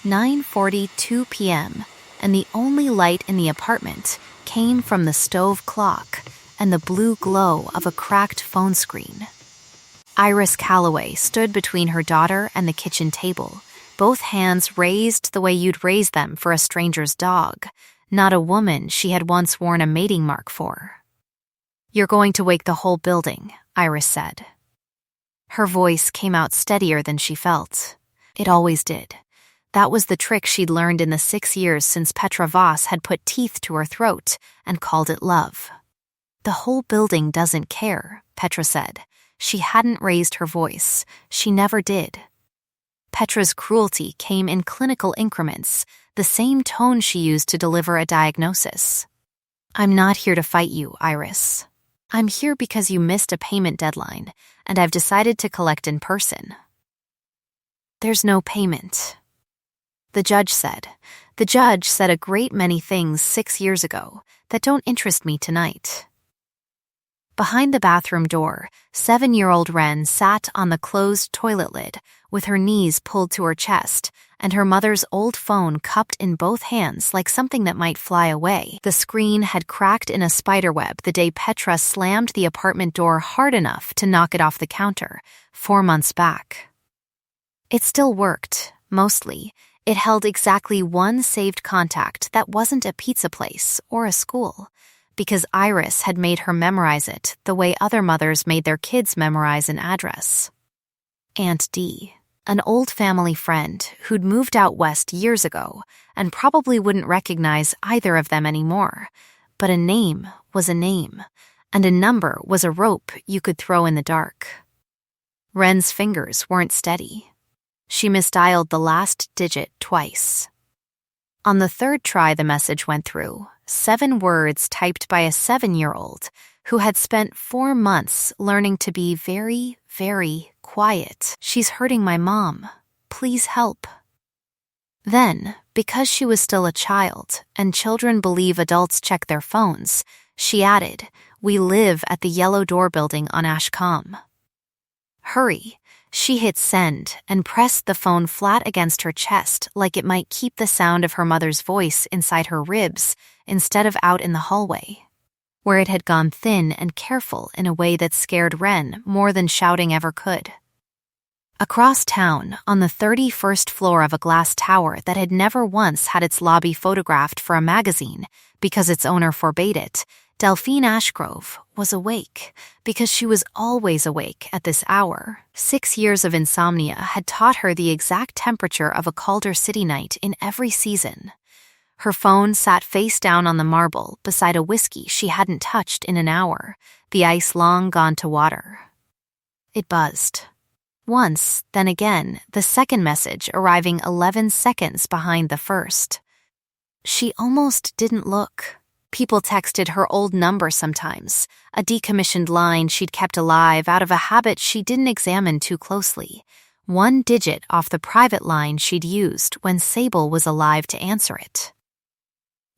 9:42 p.m., and the only light in the apartment came from the stove clock and the blue glow of a cracked phone screen. Iris Calloway stood between her daughter and the kitchen table, both hands raised the way you'd raise them for a stranger's dog, not a woman she had once worn a mating mark for. "You're going to wake the whole building," Iris said. Her voice came out steadier than she felt. It always did. That was the trick she'd learned in the 6 years since Petra Voss had put teeth to her throat and called it love. "The whole building doesn't care," Petra said. She hadn't raised her voice. She never did. Petra's cruelty came in clinical increments, the same tone she used to deliver a diagnosis. "I'm not here to fight you, Iris. I'm here because you missed a payment deadline, and I've decided to collect in person." "There's no payment," the judge said. "The judge said a great many things 6 years ago that don't interest me tonight." Behind the bathroom door, 7-year-old Wren sat on the closed toilet lid with her knees pulled to her chest and her mother's old phone cupped in both hands like something that might fly away. The screen had cracked in a spiderweb the day Petra slammed the apartment door hard enough to knock it off the counter 4 months back. It still worked, mostly. It held exactly one saved contact that wasn't a pizza place or a school, because Iris had made her memorize it the way other mothers made their kids memorize an address. Aunt Dee, an old family friend who'd moved out west years ago and probably wouldn't recognize either of them anymore. But a name was a name, and a number was a rope you could throw in the dark. Wren's fingers weren't steady. She misdialed the last digit twice. On the third try, the message went through, 7 words typed by a 7-year-old who had spent 4 months learning to be very, very quiet. "She's hurting my mom. Please help." Then, because she was still a child and children believe adults check their phones, she added, "We live at the Yellow Door building on Ashcombe." "Hurry." She hit send and pressed the phone flat against her chest like it might keep the sound of her mother's voice inside her ribs instead of out in the hallway, where it had gone thin and careful in a way that scared Wren more than shouting ever could. Across town, on the 31st floor of a glass tower that had never once had its lobby photographed for a magazine because its owner forbade it, Delphine Ashgrove was awake because she was always awake at this hour. 6 years of insomnia had taught her the exact temperature of a Calder City night in every season. Her phone sat face down on the marble beside a whiskey she hadn't touched in an hour, the ice long gone to water. It buzzed. Once, then again, the second message arriving 11 seconds behind the first. She almost didn't look. People texted her old number sometimes, a decommissioned line she'd kept alive out of a habit she didn't examine too closely, 1 digit off the private line she'd used when Sable was alive to answer it.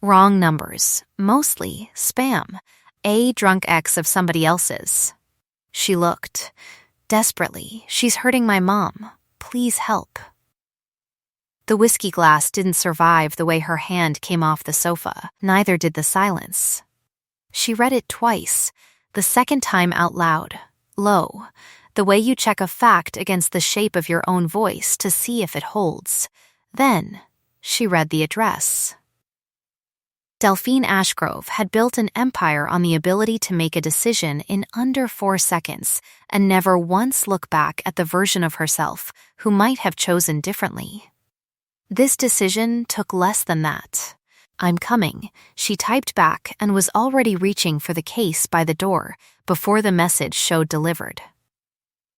Wrong numbers, mostly spam, a drunk ex of somebody else's. She looked. Desperately, "She's hurting my mom. Please help." The whiskey glass didn't survive the way her hand came off the sofa, neither did the silence. She read it twice, the second time out loud, low, the way you check a fact against the shape of your own voice to see if it holds. Then, she read the address. Delphine Ashgrove had built an empire on the ability to make a decision in under 4 seconds and never once look back at the version of herself who might have chosen differently. This decision took less than that. "I'm coming," she typed back and was already reaching for the case by the door before the message showed delivered.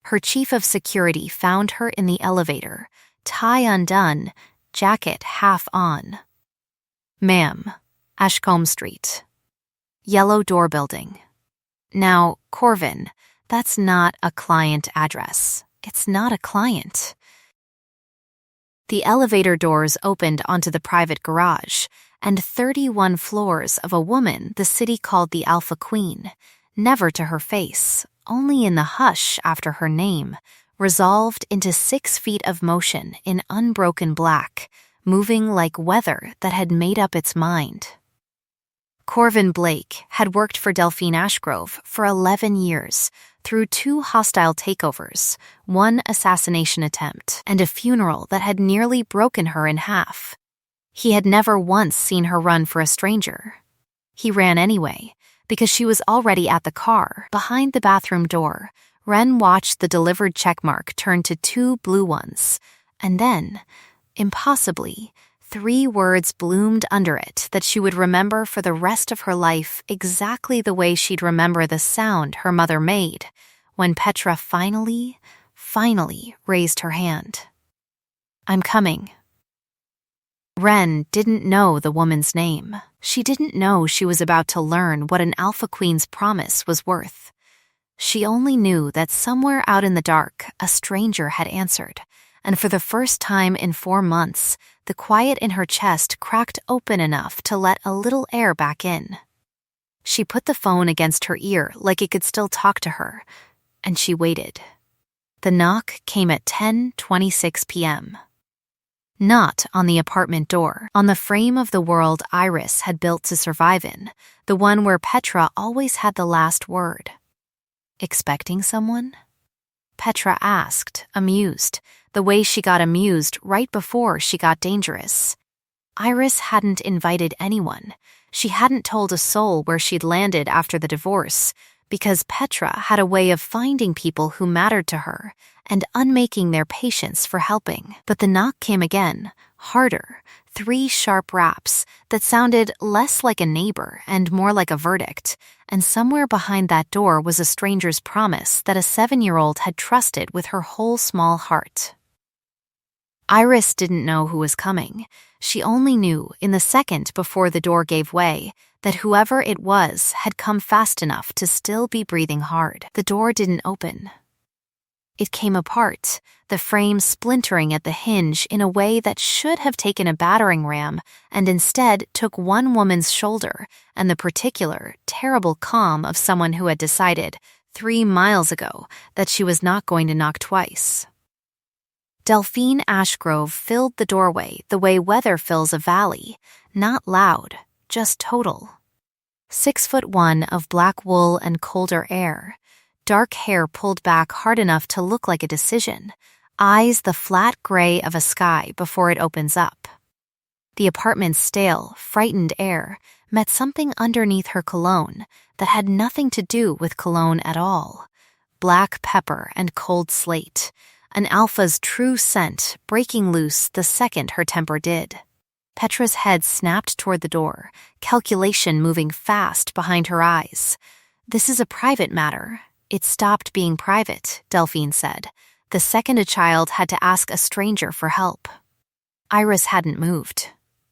Her chief of security found her in the elevator, tie undone, jacket half on. "Ma'am, Ashcombe Street. Yellow Door building." Now, Corvin, that's not a client address. It's not a client. The elevator doors opened onto the private garage, and 31 floors of a woman the city called the Alpha Queen, never to her face, only in the hush after her name, resolved into 6 feet of motion in unbroken black, moving like weather that had made up its mind. Corvin Blake had worked for Delphine Ashgrove for 11 years, through 2 hostile takeovers, 1 assassination attempt, and a funeral that had nearly broken her in half. He had never once seen her run for a stranger. He ran anyway, because she was already at the car, behind the bathroom door. Wren watched the delivered checkmark turn to 2 blue ones, and then, impossibly, 3 words bloomed under it that she would remember for the rest of her life exactly the way she'd remember the sound her mother made when Petra finally raised her hand. "I'm coming." Wren didn't know the woman's name. She didn't know she was about to learn what an Alpha Queen's promise was worth. She only knew that somewhere out in the dark, a stranger had answered, and for the first time in 4 months, the quiet in her chest cracked open enough to let a little air back in. She put the phone against her ear like it could still talk to her, and she waited. The knock came at 10:26 p.m. Not on the apartment door, on the frame of the world Iris had built to survive in, the one where Petra always had the last word. "Expecting someone?" Petra asked, amused, the way she got amused right before she got dangerous. Iris hadn't invited anyone. She hadn't told a soul where she'd landed after the divorce, because Petra had a way of finding people who mattered to her and unmaking their patience for helping. But the knock came again, harder, 3 sharp raps that sounded less like a neighbor and more like a verdict, and somewhere behind that door was a stranger's promise that a 7-year-old had trusted with her whole small heart. Iris didn't know who was coming. She only knew, in the second before the door gave way, that whoever it was had come fast enough to still be breathing hard. The door didn't open. It came apart, the frame splintering at the hinge in a way that should have taken a battering ram and instead took one woman's shoulder and the particular, terrible calm of someone who had decided 3 miles ago that she was not going to knock twice. Delphine Ashgrove filled the doorway the way weather fills a valley, not loud, just total. 6'1" of black wool and colder air, dark hair pulled back hard enough to look like a decision, eyes the flat gray of a sky before it opens up. The apartment's stale, frightened air met something underneath her cologne that had nothing to do with cologne at all. Black pepper and cold slate, an alpha's true scent breaking loose the second her temper did. Petra's head snapped toward the door, calculation moving fast behind her eyes. "This is a private matter." "It stopped being private," Delphine said, the second a child had to ask a stranger for help. Iris hadn't moved.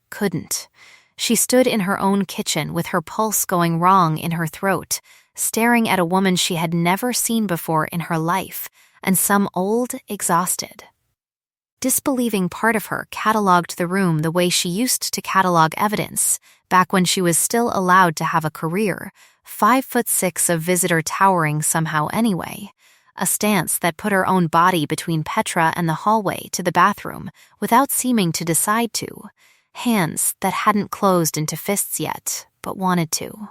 Couldn't. She stood in her own kitchen with her pulse going wrong in her throat, staring at a woman she had never seen before in her life, and some old, exhausted. Disbelieving part of her cataloged the room the way she used to catalog evidence, back when she was still allowed to have a career, 5'6" of visitor towering somehow anyway, a stance that put her own body between Petra and the hallway to the bathroom without seeming to decide to, hands that hadn't closed into fists yet, but wanted to.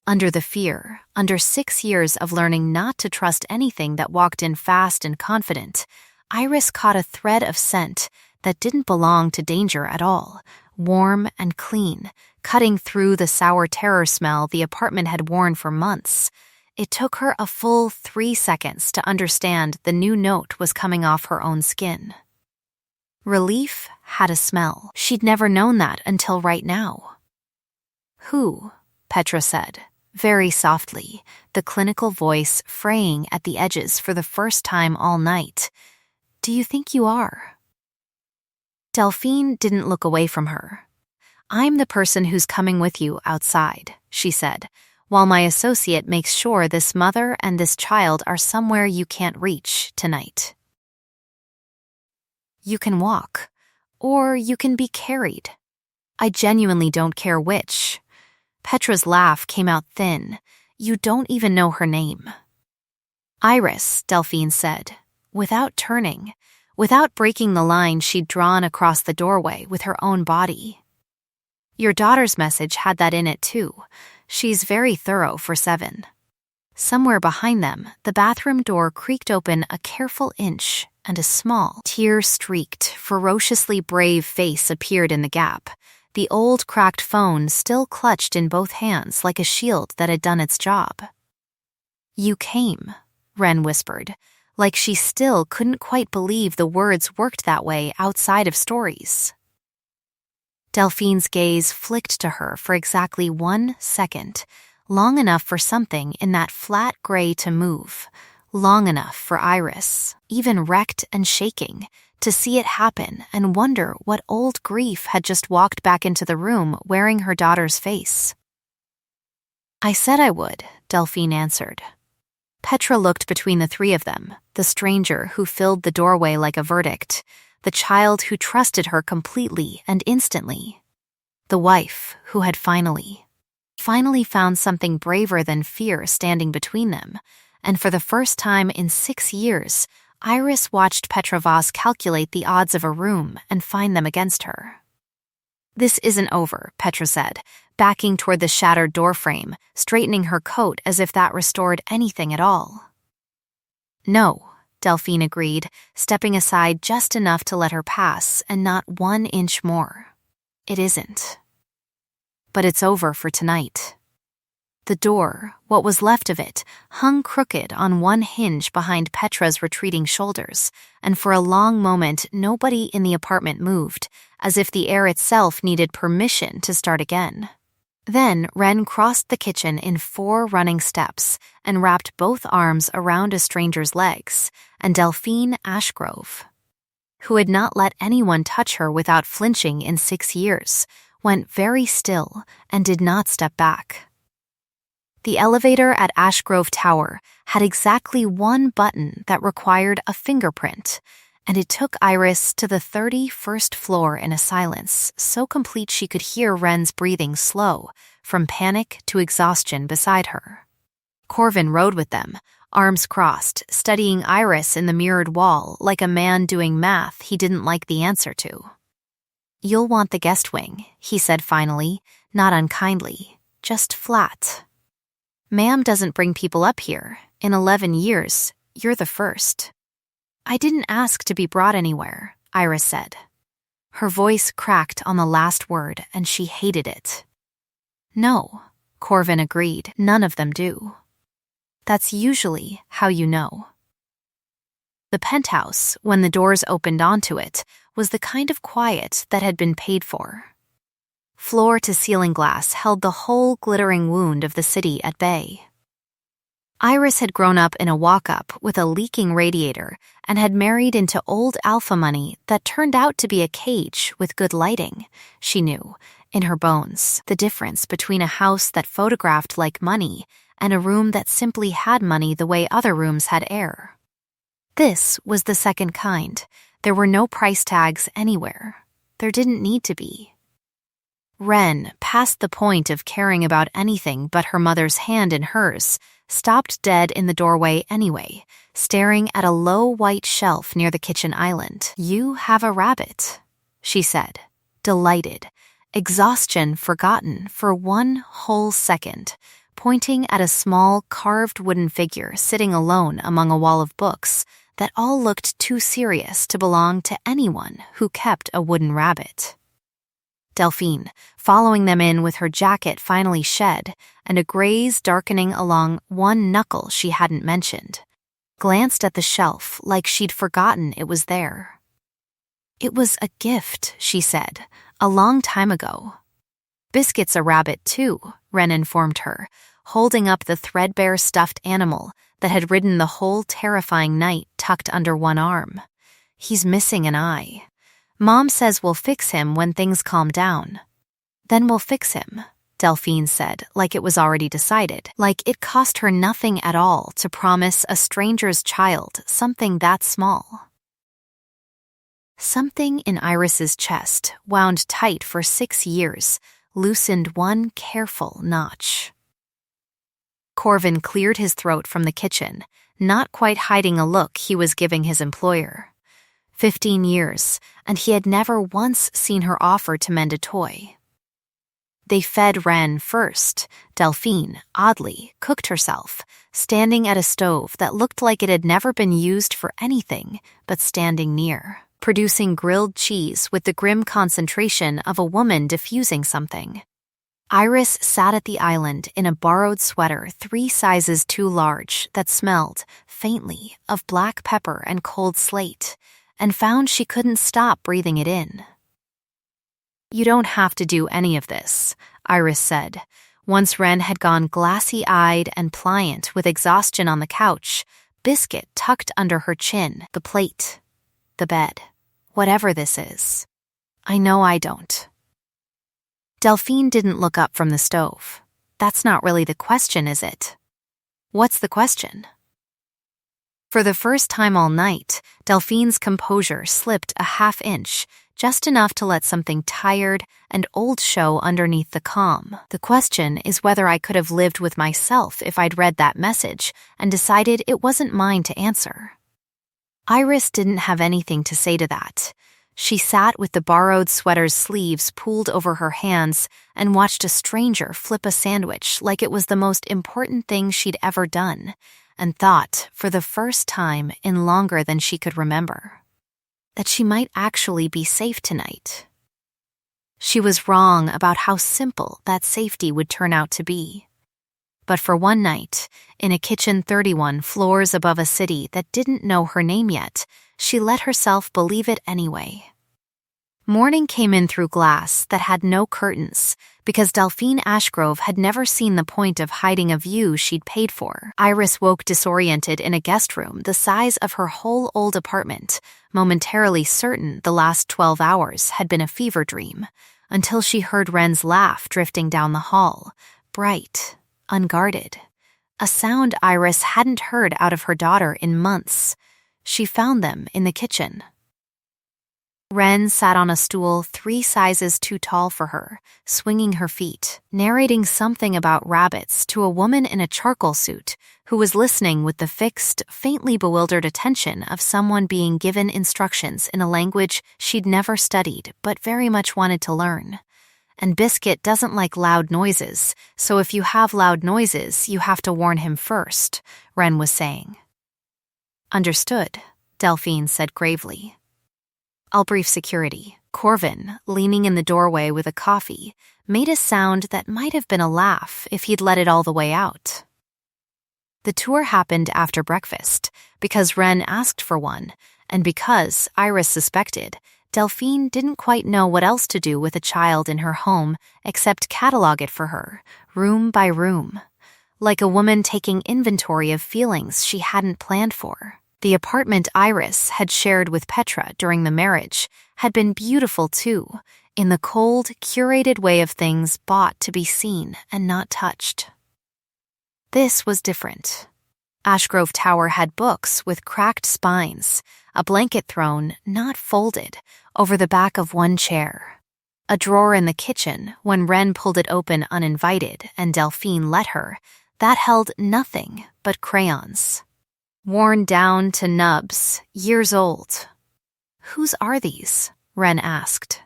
Under the fear, under 6 years of learning not to trust anything that walked in fast and confident, Iris caught a thread of scent that didn't belong to danger at all, warm and clean, cutting through the sour terror smell the apartment had worn for months. It took her a full 3 seconds to understand the new note was coming off her own skin. Relief had a smell. She'd never known that until right now. "Who?" Petra said, very softly, the clinical voice fraying at the edges for the first time all night. "Do you think you are?" Delphine didn't look away from her. "I'm the person who's coming with you outside," she said, "while my associate makes sure this mother and this child are somewhere you can't reach tonight. You can walk, or you can be carried. I genuinely don't care which." Petra's laugh came out thin. "You don't even know her name." "Iris," Delphine said, without turning, without breaking the line she'd drawn across the doorway with her own body. Your daughter's message had that in it too. She's very thorough for 7. Somewhere behind them, the bathroom door creaked open a careful inch, and a small, tear-streaked, ferociously brave face appeared in the gap, the old cracked phone still clutched in both hands like a shield that had done its job. "You came," Wren whispered, like she still couldn't quite believe the words worked that way outside of stories. Delphine's gaze flicked to her for exactly 1 second, long enough for something in that flat gray to move, long enough for Iris, even wrecked and shaking, to see it happen and wonder what old grief had just walked back into the room wearing her daughter's face. "I said I would," Delphine answered. Petra looked between the 3 of them, the stranger who filled the doorway like a verdict, the child who trusted her completely and instantly, the wife who had finally found something braver than fear standing between them, and for the first time in 6 years, Iris watched Petra Voss calculate the odds of a room and find them against her. "This isn't over," Petra said, backing toward the shattered doorframe, straightening her coat as if that restored anything at all. "No," Delphine agreed, stepping aside just enough to let her pass and not 1 inch more. "It isn't. But it's over for tonight." The door, what was left of it, hung crooked on one hinge behind Petra's retreating shoulders, and for a long moment nobody in the apartment moved, as if the air itself needed permission to start again. Then Wren crossed the kitchen in 4 running steps and wrapped both arms around a stranger's legs, and Delphine Ashgrove, who had not let anyone touch her without flinching in 6 years, went very still and did not step back. The elevator at Ashgrove Tower had exactly 1 button that required a fingerprint, and it took Iris to the 31st floor in a silence so complete she could hear Wren's breathing slow, from panic to exhaustion beside her. Corvin rode with them, arms crossed, studying Iris in the mirrored wall like a man doing math he didn't like the answer to. "You'll want the guest wing," he said finally, not unkindly, just flat. "Ma'am doesn't bring people up here. In 11 years, you're the first." "I didn't ask to be brought anywhere," Iris said. Her voice cracked on the last word, and she hated it. "No," Corvin agreed, "none of them do. That's usually how you know." The penthouse, when the doors opened onto it, was the kind of quiet that had been paid for. Floor-to-ceiling glass held the whole glittering wound of the city at bay. Iris had grown up in a walk-up with a leaking radiator and had married into old alpha money that turned out to be a cage with good lighting. She knew, in her bones, the difference between a house that photographed like money and a room that simply had money the way other rooms had air. This was the second kind. There were no price tags anywhere. There didn't need to be. Wren, past the point of caring about anything but her mother's hand in hers, stopped dead in the doorway anyway, staring at a low white shelf near the kitchen island. "You have a rabbit," she said, delighted, exhaustion forgotten for 1 whole second, pointing at a small carved wooden figure sitting alone among a wall of books that all looked too serious to belong to anyone who kept a wooden rabbit. Delphine, following them in with her jacket finally shed and a graze darkening along one knuckle she hadn't mentioned, glanced at the shelf like she'd forgotten it was there. "It was a gift," she said, "a long time ago." "Biscuit's a rabbit too," Wren informed her, holding up the threadbare stuffed animal that had ridden the whole terrifying night tucked under one arm. "He's missing an eye. Mom says we'll fix him when things calm down." "Then we'll fix him," Delphine said, like it was already decided, like it cost her nothing at all to promise a stranger's child something that small. Something in Iris's chest, wound tight for 6 years, loosened one careful notch. Corvin cleared his throat from the kitchen, not quite hiding a look he was giving his employer. 15 years, and he had never once seen her offer to mend a toy. They fed Wren first. Delphine, oddly, cooked herself, standing at a stove that looked like it had never been used for anything but standing near, producing grilled cheese with the grim concentration of a woman diffusing something. Iris sat at the island in a borrowed sweater 3 sizes too large that smelled, faintly, of black pepper and cold slate, and found she couldn't stop breathing it in. "You don't have to do any of this," Iris said. Once Wren had gone glassy-eyed and pliant with exhaustion on the couch, Biscuit tucked under her chin, the plate, the bed, whatever this is. "I know I don't." Delphine didn't look up from the stove. "That's not really the question, is it?" "What's the question?" For the first time all night, Delphine's composure slipped a half-inch, just enough to let something tired and old show underneath the calm. "The question is whether I could have lived with myself if I'd read that message and decided it wasn't mine to answer." Iris didn't have anything to say to that. She sat with the borrowed sweater's sleeves pulled over her hands and watched a stranger flip a sandwich like it was the most important thing she'd ever done, and thought, for the first time in longer than she could remember, that she might actually be safe tonight. She was wrong about how simple that safety would turn out to be. But for one night, in a kitchen 31 floors above a city that didn't know her name yet, she let herself believe it anyway. Morning came in through glass that had no curtains, because Delphine Ashgrove had never seen the point of hiding a view she'd paid for. Iris woke disoriented in a guest room the size of her whole old apartment, momentarily certain the last 12 hours had been a fever dream, until she heard Wren's laugh drifting down the hall, bright, unguarded. A sound Iris hadn't heard out of her daughter in months. She found them in the kitchen. Wren sat on a stool 3 sizes too tall for her, swinging her feet, narrating something about rabbits to a woman in a charcoal suit who was listening with the fixed, faintly bewildered attention of someone being given instructions in a language she'd never studied but very much wanted to learn. And Biscuit doesn't like loud noises, so if you have loud noises, you have to warn him first, Wren was saying. "Understood," Delphine said gravely. "I'll brief security." Corvin, leaning in the doorway with a coffee, made a sound that might have been a laugh if he'd let it all the way out. The tour happened after breakfast, because Wren asked for one, and because, Iris suspected, Delphine didn't quite know what else to do with a child in her home except catalog it for her, room by room, like a woman taking inventory of feelings she hadn't planned for. The apartment Iris had shared with Petra during the marriage had been beautiful too, in the cold, curated way of things bought to be seen and not touched. This was different. Ashgrove Tower had books with cracked spines, a blanket thrown, not folded, over the back of one chair. A drawer in the kitchen, when Wren pulled it open uninvited and Delphine let her, that held nothing but crayons. Worn down to nubs, years old. "Whose are these?" Wren asked.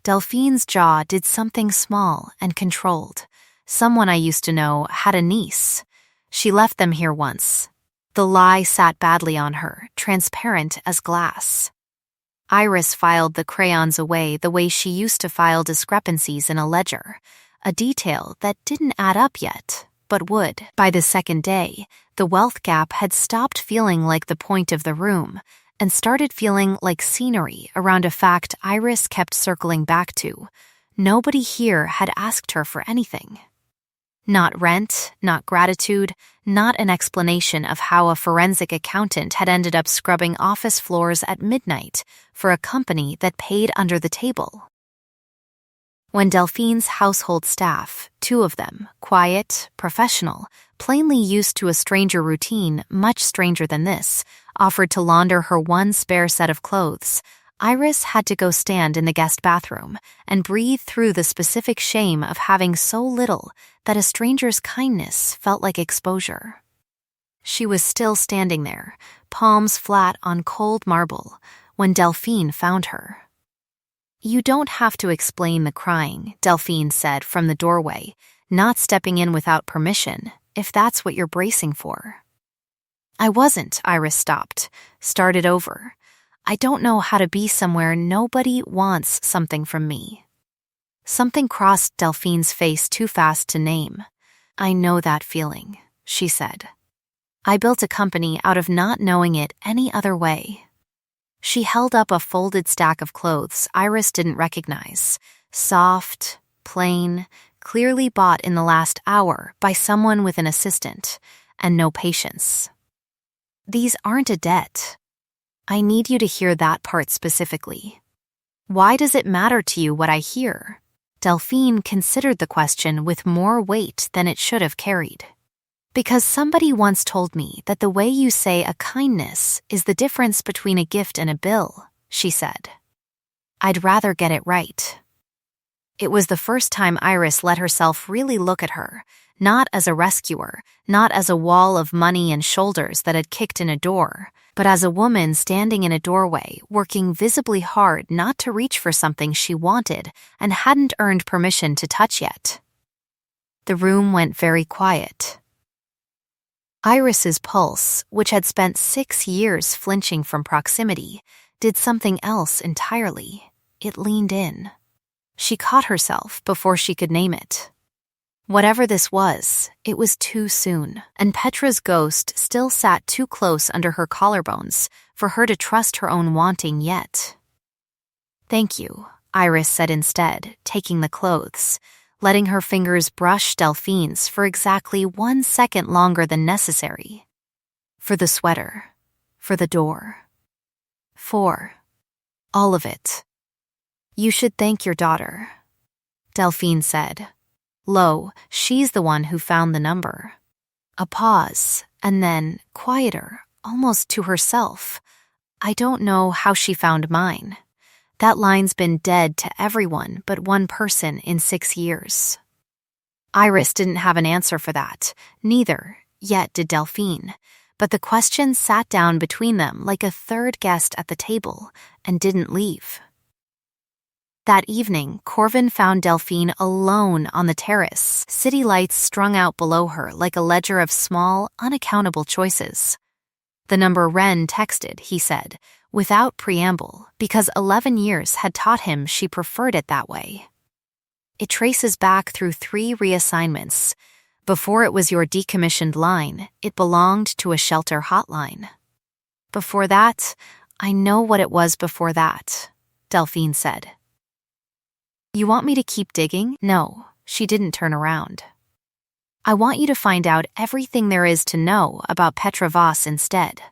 Delphine's jaw did something small and controlled. "Someone I used to know had a niece. She left them here once." The lie sat badly on her, transparent as glass. Iris filed the crayons away the way she used to file discrepancies in a ledger, a detail that didn't add up yet, but would. By the second day, the wealth gap had stopped feeling like the point of the room and started feeling like scenery around a fact Iris kept circling back to. Nobody here had asked her for anything. Not rent, not gratitude, not an explanation of how a forensic accountant had ended up scrubbing office floors at midnight for a company that paid under the table. When Delphine's household staff, 2 of them, quiet, professional, plainly used to a stranger routine much stranger than this, offered to launder her one spare set of clothes, Iris had to go stand in the guest bathroom and breathe through the specific shame of having so little that a stranger's kindness felt like exposure. She was still standing there, palms flat on cold marble, when Delphine found her. "You don't have to explain the crying," Delphine said from the doorway, not stepping in without permission, "if that's what you're bracing for." "I wasn't," Iris stopped, started over. "I don't know how to be somewhere nobody wants something from me." Something crossed Delphine's face too fast to name. "I know that feeling," she said. "I built a company out of not knowing it any other way." She held up a folded stack of clothes Iris didn't recognize. Soft, plain, clearly bought in the last hour by someone with an assistant, and no patience. "These aren't a debt." "I need you to hear that part specifically." "Why does it matter to you what I hear?" Delphine considered the question with more weight than it should have carried. "Because somebody once told me that the way you say a kindness is the difference between a gift and a bill," she said. "I'd rather get it right." It was the first time Iris let herself really look at her, not as a rescuer, not as a wall of money and shoulders that had kicked in a door, but as a woman standing in a doorway, working visibly hard not to reach for something she wanted and hadn't earned permission to touch yet. The room went very quiet. Iris's pulse, which had spent 6 years flinching from proximity, did something else entirely. It leaned in. She caught herself before she could name it. Whatever this was, it was too soon, and Petra's ghost still sat too close under her collarbones for her to trust her own wanting yet. "Thank you," Iris said instead, taking the clothes, letting her fingers brush Delphine's for exactly 1 second longer than necessary. "For the sweater, for the door, for all of it. You should thank your daughter," Delphine said. "Low, she's the one who found the number." A pause, and then, quieter, almost to herself. "I don't know how she found mine. That line's been dead to everyone but one person in 6 years." Iris didn't have an answer for that, neither, yet did Delphine, but the question sat down between them like a third guest at the table and didn't leave. That evening, Corvin found Delphine alone on the terrace, city lights strung out below her like a ledger of small, unaccountable choices. The number Wren texted, he said, without preamble, because 11 years had taught him she preferred it that way. It traces back through 3 reassignments. Before it was your decommissioned line, it belonged to a shelter hotline. Before that, I know what it was before that, Delphine said. "You want me to keep digging?" "No," she didn't turn around. "I want you to find out everything there is to know about Petra Voss instead.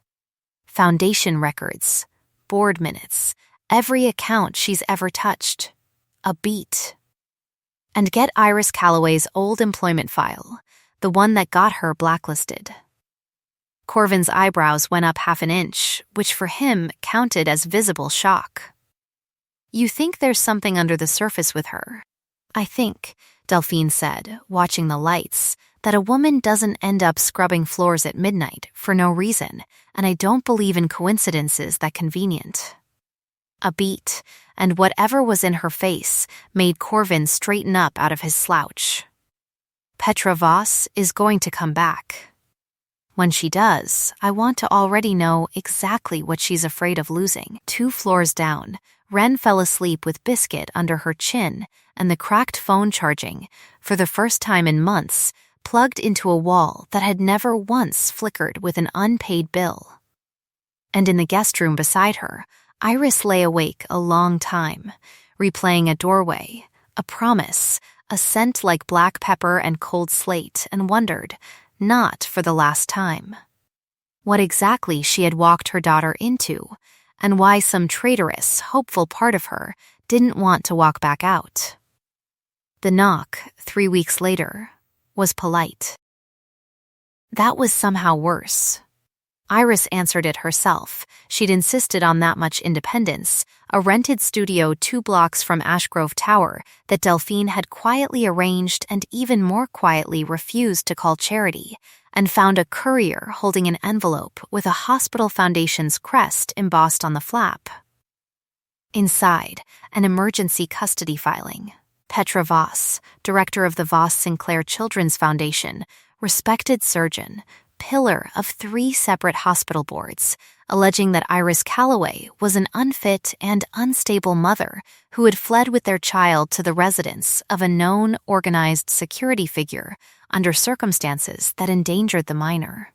Foundation records, board minutes, every account she's ever touched. A beat. And get Iris Calloway's old employment file, the one that got her blacklisted." Corvin's eyebrows went up 1/2 inch, which for him counted as visible shock. "You think there's something under the surface with her?" "I think," Delphine said, watching the lights, "that a woman doesn't end up scrubbing floors at midnight for no reason, and I don't believe in coincidences that convenient." A beat, and whatever was in her face made Corvin straighten up out of his slouch. "Petra Voss is going to come back. When she does, I want to already know exactly what she's afraid of losing." 2 floors down, Wren fell asleep with Biscuit under her chin and the cracked phone charging, for the first time in months, plugged into a wall that had never once flickered with an unpaid bill. And in the guest room beside her, Iris lay awake a long time, replaying a doorway, a promise, a scent like black pepper and cold slate, and wondered, not for the last time, what exactly she had walked her daughter into, and why some traitorous, hopeful part of her didn't want to walk back out. The knock, 3 weeks later, was polite. That was somehow worse. Iris answered it herself. She'd insisted on that much independence, a rented studio 2 blocks from Ashgrove Tower that Delphine had quietly arranged and even more quietly refused to call charity, and found a courier holding an envelope with a hospital foundation's crest embossed on the flap. Inside, an emergency custody filing. Petra Voss, director of the Voss Sinclair Children's Foundation, respected surgeon, pillar of 3 separate hospital boards, alleging that Iris Calloway was an unfit and unstable mother who had fled with their child to the residence of a known organized security figure under circumstances that endangered the minor.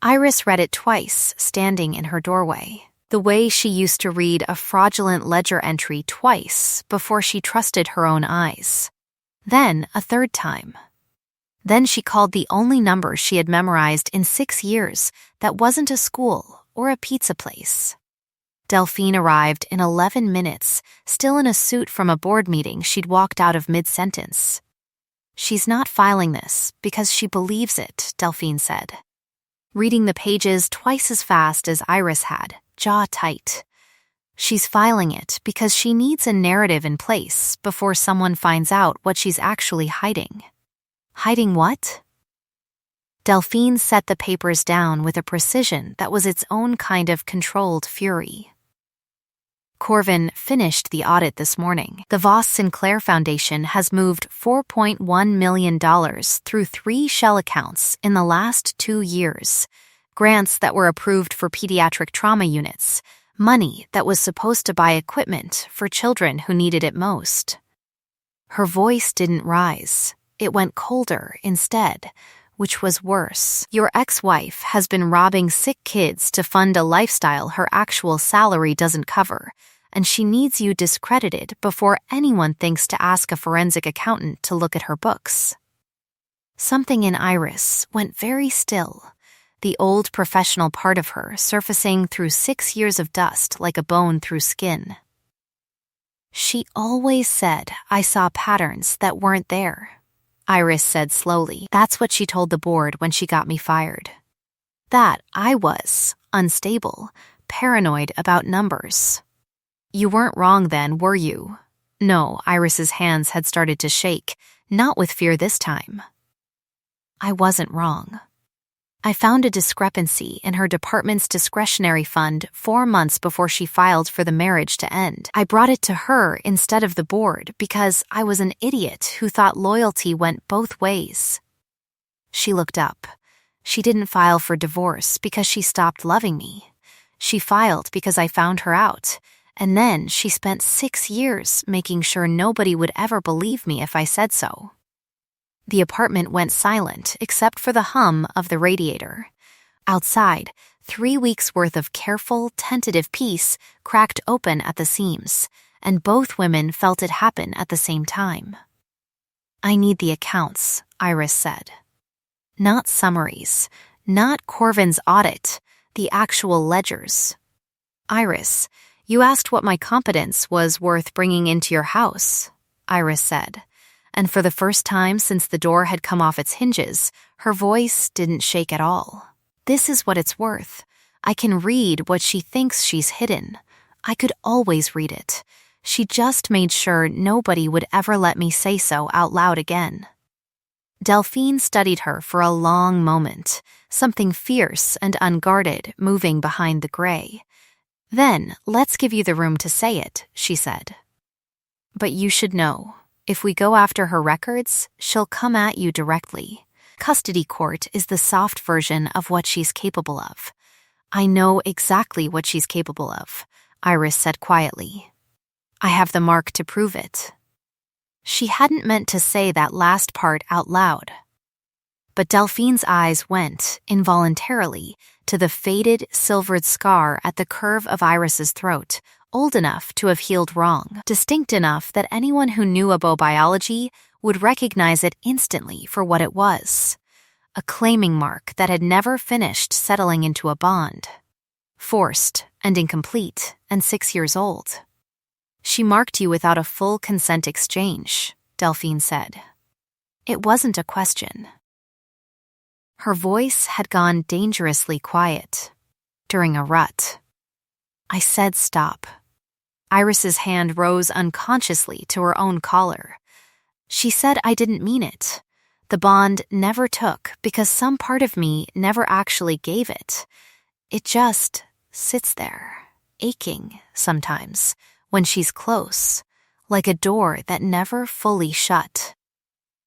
Iris read it twice, standing in her doorway, the way she used to read a fraudulent ledger entry twice before she trusted her own eyes. Then a third time. Then she called the only number she had memorized in 6 years that wasn't a school or a pizza place. Delphine arrived in 11 minutes, still in a suit from a board meeting she'd walked out of mid-sentence. "She's not filing this because she believes it," Delphine said, reading the pages twice as fast as Iris had, jaw tight. "She's filing it because she needs a narrative in place before someone finds out what she's actually hiding." Hiding what? Delphine set the papers down with a precision that was its own kind of controlled fury. Corvin finished the audit this morning. The Voss Sinclair Foundation has moved $4.1 million through 3 shell accounts in the last 2 years. Grants that were approved for pediatric trauma units, money that was supposed to buy equipment for children who needed it most. Her voice didn't rise. It went colder instead, which was worse. "Your ex-wife has been robbing sick kids to fund a lifestyle her actual salary doesn't cover, and she needs you discredited before anyone thinks to ask a forensic accountant to look at her books." Something in Iris went very still, the old professional part of her surfacing through 6 years of dust like a bone through skin. "She always said I saw patterns that weren't there," Iris said slowly. "That's what she told the board when she got me fired. That I was unstable, paranoid about numbers." "You weren't wrong then, were you?" No, Iris's hands had started to shake, not with fear this time. "I wasn't wrong. I found a discrepancy in her department's discretionary fund 4 months before she filed for the marriage to end. I brought it to her instead of the board because I was an idiot who thought loyalty went both ways." She looked up. "She didn't file for divorce because she stopped loving me. She filed because I found her out, and then she spent 6 years making sure nobody would ever believe me if I said so." The apartment went silent except for the hum of the radiator. Outside, 3 weeks' worth of careful, tentative peace cracked open at the seams, and both women felt it happen at the same time. "I need the accounts," Iris said. "Not summaries, not Corvin's audit, the actual ledgers." "Iris, you asked what my competence was worth bringing into your house," Iris said. And for the first time since the door had come off its hinges, her voice didn't shake at all. "This is what it's worth. I can read what she thinks she's hidden. I could always read it. She just made sure nobody would ever let me say so out loud again." Delphine studied her for a long moment, something fierce and unguarded moving behind the gray. "Then, let's give you the room to say it," she said. "But you should know. If we go after her records, she'll come at you directly. Custody court is the soft version of what she's capable of." "I know exactly what she's capable of," Iris said quietly. "I have the mark to prove it." She hadn't meant to say that last part out loud. But Delphine's eyes went, involuntarily, to the faded, silvered scar at the curve of Iris's throat, old enough to have healed wrong, distinct enough that anyone who knew about biology would recognize it instantly for what it was. A claiming mark that had never finished settling into a bond. Forced and incomplete and 6 years old. "She marked you without a full consent exchange," Delphine said. It wasn't a question. Her voice had gone dangerously quiet. During a rut. "I said stop." Iris's hand rose unconsciously to her own collar. "She said I didn't mean it. The bond never took because some part of me never actually gave it. It just sits there, aching sometimes, when she's close, like a door that never fully shut.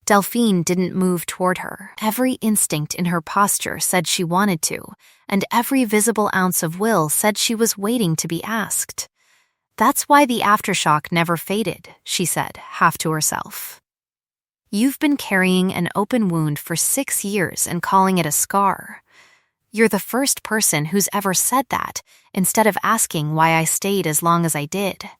Delphine didn't move toward her. Every instinct in her posture said she wanted to, and every visible ounce of will said she was waiting to be asked. "That's why the aftershock never faded," she said, half to herself. "You've been carrying an open wound for 6 years and calling it a scar. You're the first person who's ever said that, instead of asking why I stayed as long as I did."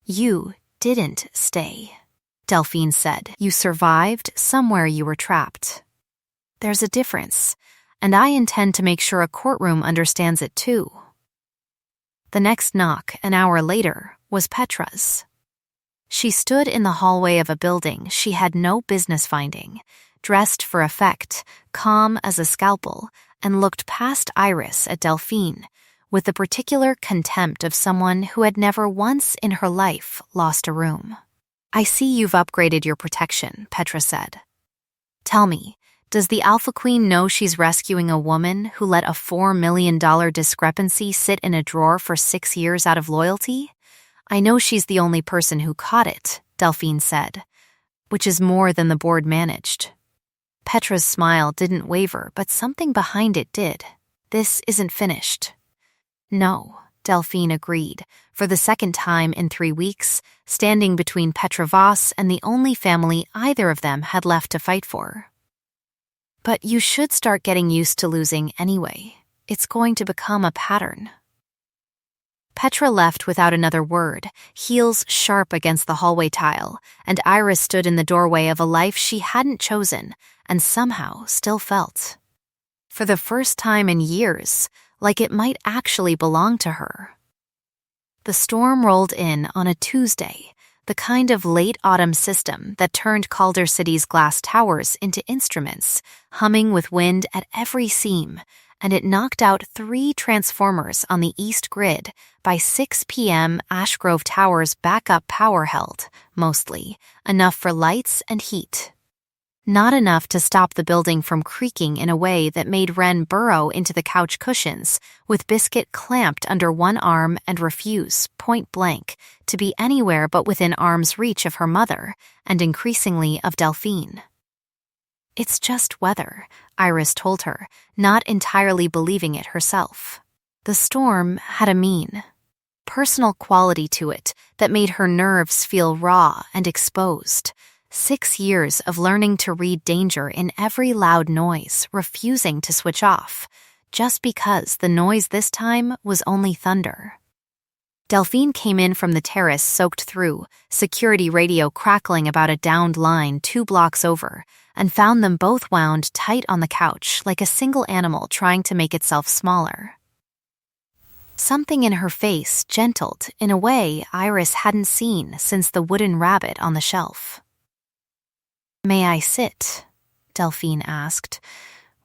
"You didn't stay," Delphine said. "You survived somewhere you were trapped. There's a difference, and I intend to make sure a courtroom understands it too." The next knock, an hour later, was Petra's. She stood in the hallway of a building she had no business finding, dressed for effect, calm as a scalpel, and looked past Iris at Delphine with the particular contempt of someone who had never once in her life lost a room. "I see you've upgraded your protection," Petra said. "Tell me, does the Alpha Queen know she's rescuing a woman who let a $4 million discrepancy sit in a drawer for 6 years out of loyalty? I know she's the only person who caught it," Delphine said, "which is more than the board managed." Petra's smile didn't waver, but something behind it did. "This isn't finished." "No," Delphine agreed, for the second time in 3 weeks, standing between Petra Voss and the only family either of them had left to fight for. "But you should start getting used to losing anyway. It's going to become a pattern." Petra left without another word, heels sharp against the hallway tile, and Iris stood in the doorway of a life she hadn't chosen and somehow still felt, for the first time in years, like it might actually belong to her. The storm rolled in on a Tuesday, the kind of late autumn system that turned Calder City's glass towers into instruments, humming with wind at every seam, and it knocked out 3 transformers on the east grid. By 6 p.m., Ashgrove Tower's backup power held, mostly, enough for lights and heat. Not enough to stop the building from creaking in a way that made Wren burrow into the couch cushions, with Biscuit clamped under one arm and refuse, point blank, to be anywhere but within arm's reach of her mother, and increasingly of Delphine. "It's just weather," Iris told her, not entirely believing it herself. The storm had a mean, personal quality to it that made her nerves feel raw and exposed. 6 years of learning to read danger in every loud noise, refusing to switch off, just because the noise this time was only thunder. Delphine came in from the terrace soaked through, security radio crackling about a downed line 2 blocks over, and found them both wound tight on the couch like a single animal trying to make itself smaller. Something in her face gentled in a way Iris hadn't seen since the wooden rabbit on the shelf. "May I sit?" Delphine asked,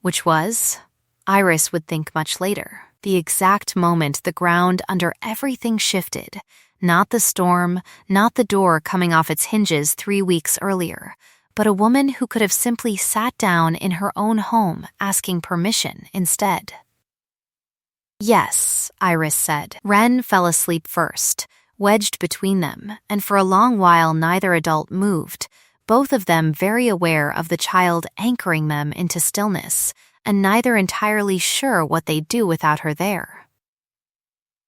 which was, Iris would think much later, the exact moment the ground under everything shifted, not the storm, not the door coming off its hinges 3 weeks earlier, but a woman who could have simply sat down in her own home asking permission instead. "Yes," Iris said. Wren fell asleep first, wedged between them, and for a long while neither adult moved, both of them very aware of the child anchoring them into stillness, and neither entirely sure what they'd do without her there.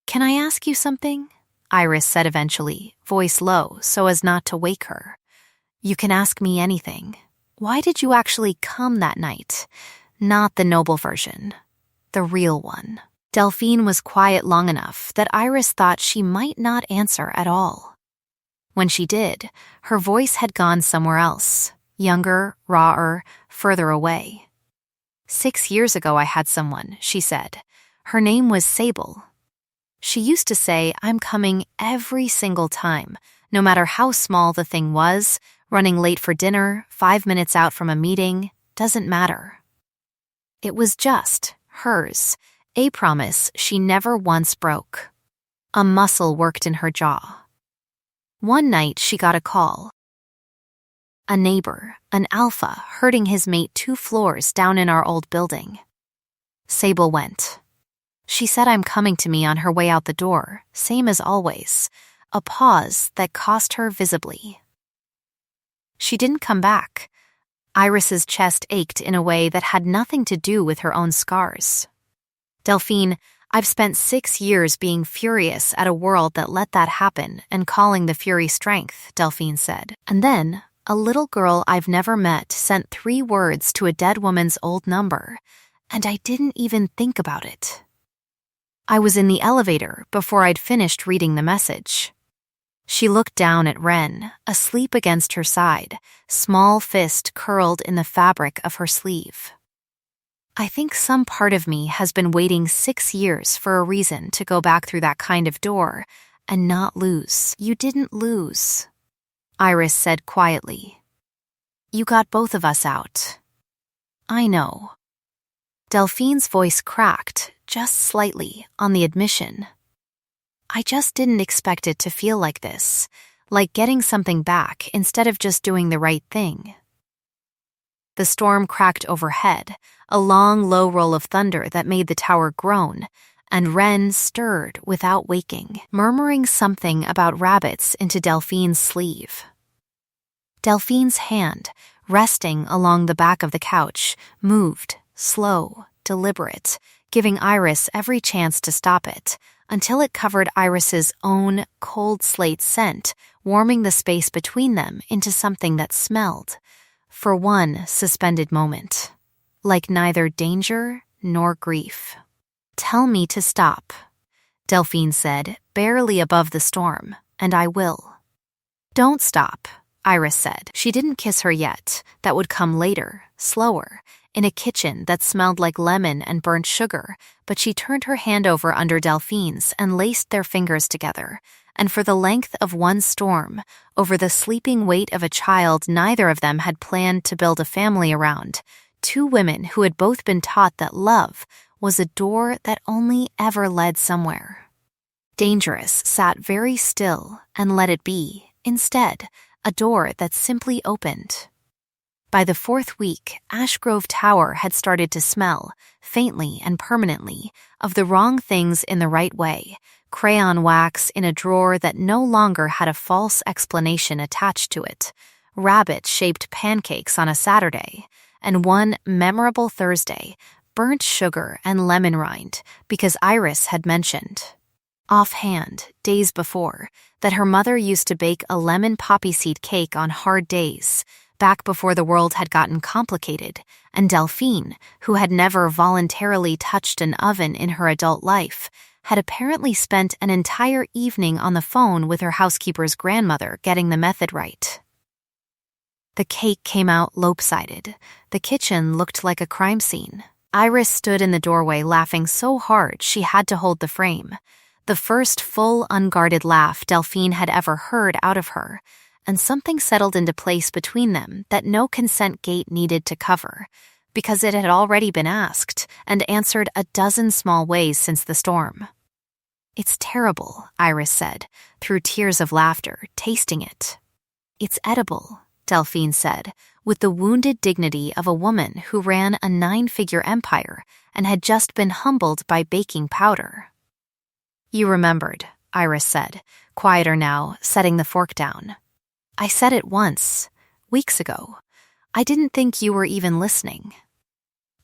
"Can I ask you something?" Iris said eventually, voice low so as not to wake her. "You can ask me anything. Why did you actually come that night? Not the noble version. The real one." Delphine was quiet long enough that Iris thought she might not answer at all. When she did, her voice had gone somewhere else, younger, rawer, further away. 6 years ago I had someone, she said. Her name was Sable. She used to say, "I'm coming every single time, no matter how small the thing was, running late for dinner, 5 minutes out from a meeting, doesn't matter." It was just hers, a promise she never once broke. A muscle worked in her jaw. One night she got a call. A neighbor, an alpha, herding his mate 2 floors down in our old building. Sable went. She said, "I'm coming" to me on her way out the door, same as always. a pause that cost her visibly. She didn't come back. Iris's chest ached in a way that had nothing to do with her own scars. Delphine, I've spent 6 years being furious at a world that let that happen and calling the fury strength, Delphine said. And then, a little girl I've never met sent 3 words to a dead woman's old number, and I didn't even think about it. I was in the elevator before I'd finished reading the message. She looked down at Ren, asleep against her side, small fist curled in the fabric of her sleeve. I think some part of me has been waiting 6 years for a reason to go back through that kind of door and not lose. You didn't lose, Iris said quietly. You got both of us out. I know. Delphine's voice cracked, just slightly, on the admission. I just didn't expect it to feel like this, like getting something back instead of just doing the right thing. The storm cracked overhead, a long, low roll of thunder that made the tower groan, and Ren stirred without waking, murmuring something about rabbits into Delphine's sleeve. Delphine's hand, resting along the back of the couch, moved, slow, deliberate, giving Iris every chance to stop it, until it covered Iris's own cold slate scent, warming the space between them into something that smelled, for one suspended moment, like neither danger nor grief. Tell me to stop, Delphine said, barely above the storm, and I will. Don't stop, Iris said. She didn't kiss her yet. That would come later, slower, in a kitchen that smelled like lemon and burnt sugar, but she turned her hand over under Delphine's and laced their fingers together, and for the length of one storm, over the sleeping weight of a child neither of them had planned to build a family around, 2 women who had both been taught that love was a door that only ever led somewhere. Dangerous sat very still and let it be, instead, a door that simply opened. By the 4th week, Ashgrove Tower had started to smell, faintly and permanently, of the wrong things in the right way, crayon wax in a drawer that no longer had a false explanation attached to it, rabbit-shaped pancakes on a Saturday, and one memorable Thursday, burnt sugar and lemon rind, because Iris had mentioned, offhand, days before, that her mother used to bake a lemon poppy seed cake on hard days, back before the world had gotten complicated, and Delphine, who had never voluntarily touched an oven in her adult life, had apparently spent an entire evening on the phone with her housekeeper's grandmother getting the method right. The cake came out lopsided. The kitchen looked like a crime scene. Iris stood in the doorway laughing so hard she had to hold the frame. The first full, unguarded laugh Delphine had ever heard out of her, and something settled into place between them that no consent gate needed to cover, because it had already been asked and answered a dozen small ways since the storm. It's terrible, Iris said, through tears of laughter, tasting it. It's edible, Delphine said, with the wounded dignity of a woman who ran a 9-figure empire and had just been humbled by baking powder. You remembered, Iris said, quieter now, setting the fork down. I said it once, weeks ago. I didn't think you were even listening.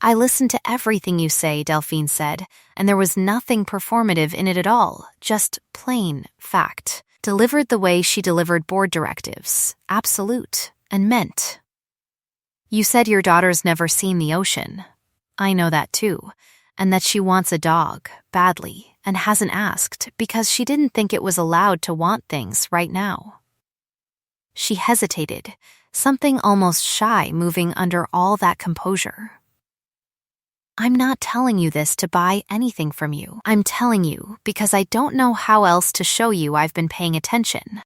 I listened to everything you say, Delphine said, and there was nothing performative in it at all, just plain fact, delivered the way she delivered board directives, absolute, and meant. You said your daughter's never seen the ocean. I know that too, and that she wants a dog, badly, and hasn't asked because she didn't think it was allowed to want things right now. She hesitated, something almost shy moving under all that composure. I'm not telling you this to buy anything from you. I'm telling you because I don't know how else to show you I've been paying attention.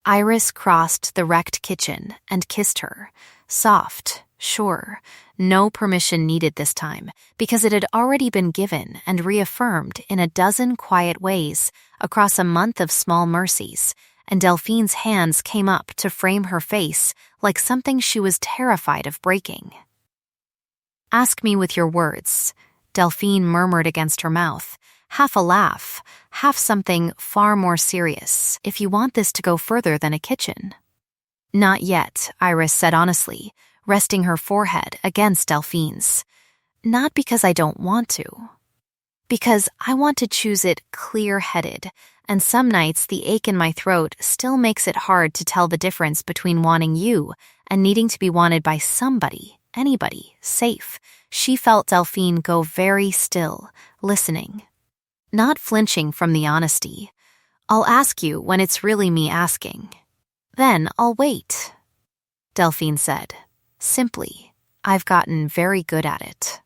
Iris crossed the wrecked kitchen and kissed her, soft, sure, no permission needed this time, because it had already been given and reaffirmed in a dozen quiet ways across a month of small mercies, and Delphine's hands came up to frame her face like something she was terrified of breaking. Ask me with your words, Delphine murmured against her mouth, half a laugh, half something far more serious, if you want this to go further than a kitchen. Not yet, Iris said honestly, resting her forehead against Delphine's. Not because I don't want to. Because I want to choose it clear-headed, and some nights the ache in my throat still makes it hard to tell the difference between wanting you and needing to be wanted by somebody, anybody, safe. She felt Delphine go very still, listening. Not flinching from the honesty. I'll ask you when it's really me asking. Then I'll wait, Delphine said. Simply, I've gotten very good at it.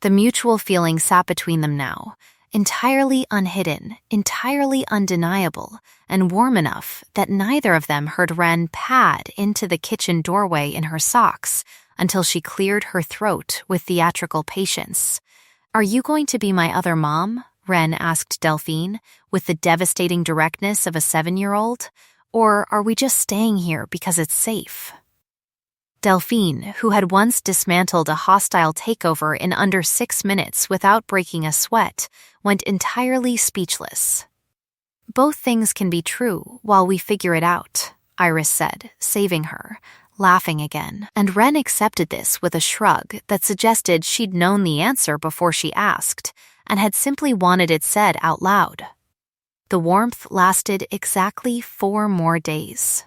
The mutual feeling sat between them now, entirely unhidden, entirely undeniable, and warm enough that neither of them heard Ren pad into the kitchen doorway in her socks until she cleared her throat with theatrical patience. Are you going to be my other mom? Ren asked Delphine, with the devastating directness of a 7-year-old. Or are we just staying here because it's safe? Delphine, who had once dismantled a hostile takeover in under 6 minutes without breaking a sweat, went entirely speechless. Both things can be true while we figure it out, Iris said, saving her, laughing again, and Ren accepted this with a shrug that suggested she'd known the answer before she asked, and had simply wanted it said out loud. The warmth lasted exactly 4 more days.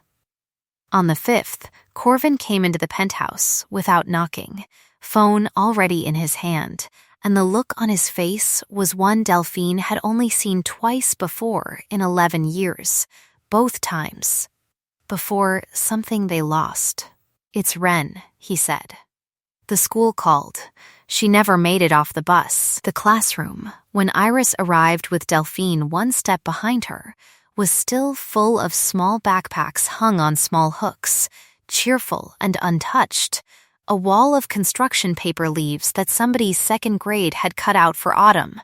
On the 5th, Corvin came into the penthouse without knocking, phone already in his hand, and the look on his face was one Delphine had only seen twice before in 11 years, both times. Before something they lost. It's Ren, he said. The school called. She never made it off the bus. The classroom, when Iris arrived with Delphine 1 step behind her, was still full of small backpacks hung on small hooks, cheerful and untouched, a wall of construction paper leaves that somebody's 2nd grade had cut out for autumn,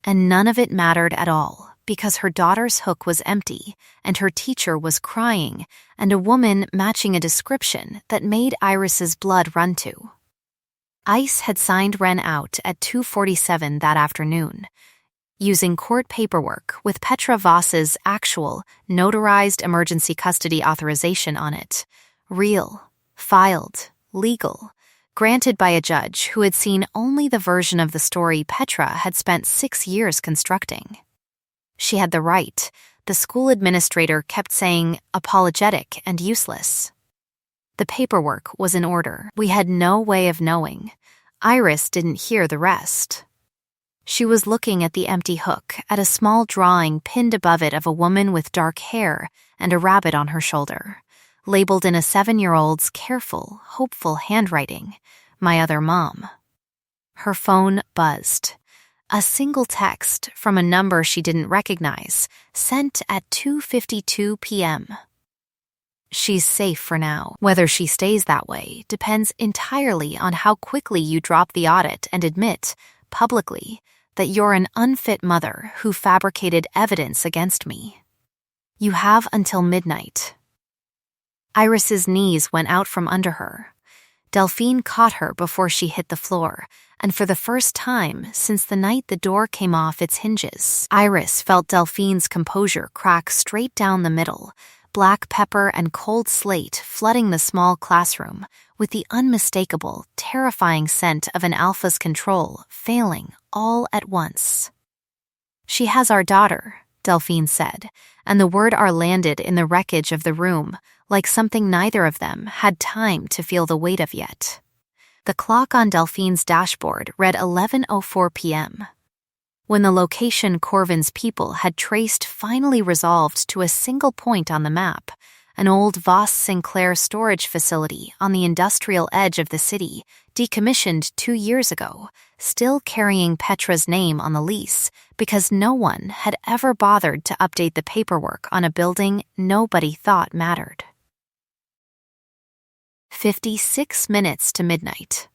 and none of it mattered at all because her daughter's hook was empty and her teacher was crying and a woman matching a description that made Iris's blood run to. ICE had signed Ren out at 2:47 that afternoon, using court paperwork with Petra Voss's actual, notarized emergency custody authorization on it. Real, filed, legal, granted by a judge who had seen only the version of the story Petra had spent 6 years constructing. She had the right. The school administrator kept saying apologetic and useless. The paperwork was in order. We had no way of knowing. Iris didn't hear the rest. She was looking at the empty hook, at a small drawing pinned above it of a woman with dark hair and a rabbit on her shoulder, labeled in a 7-year-old's careful, hopeful handwriting, "My other mom." Her phone buzzed. A single text from a number she didn't recognize, sent at 2:52 p.m. She's safe for now. Whether she stays that way depends entirely on how quickly you drop the audit and admit, publicly, that you're an unfit mother who fabricated evidence against me. You have until midnight. Iris's knees went out from under her. Delphine caught her before she hit the floor, and for the first time since the night the door came off its hinges, Iris felt Delphine's composure crack straight down the middle, black pepper and cold slate flooding the small classroom, with the unmistakable, terrifying scent of an alpha's control failing all at once. "She has our daughter," Delphine said, and the word "our" landed in the wreckage of the room, like something neither of them had time to feel the weight of yet. The clock on Delphine's dashboard read 11:04 p.m. When the location Corvin's people had traced finally resolved to a single point on the map, an old Voss Sinclair storage facility on the industrial edge of the city, decommissioned 2 years ago, still carrying Petra's name on the lease because no one had ever bothered to update the paperwork on a building nobody thought mattered. 56 minutes to midnight.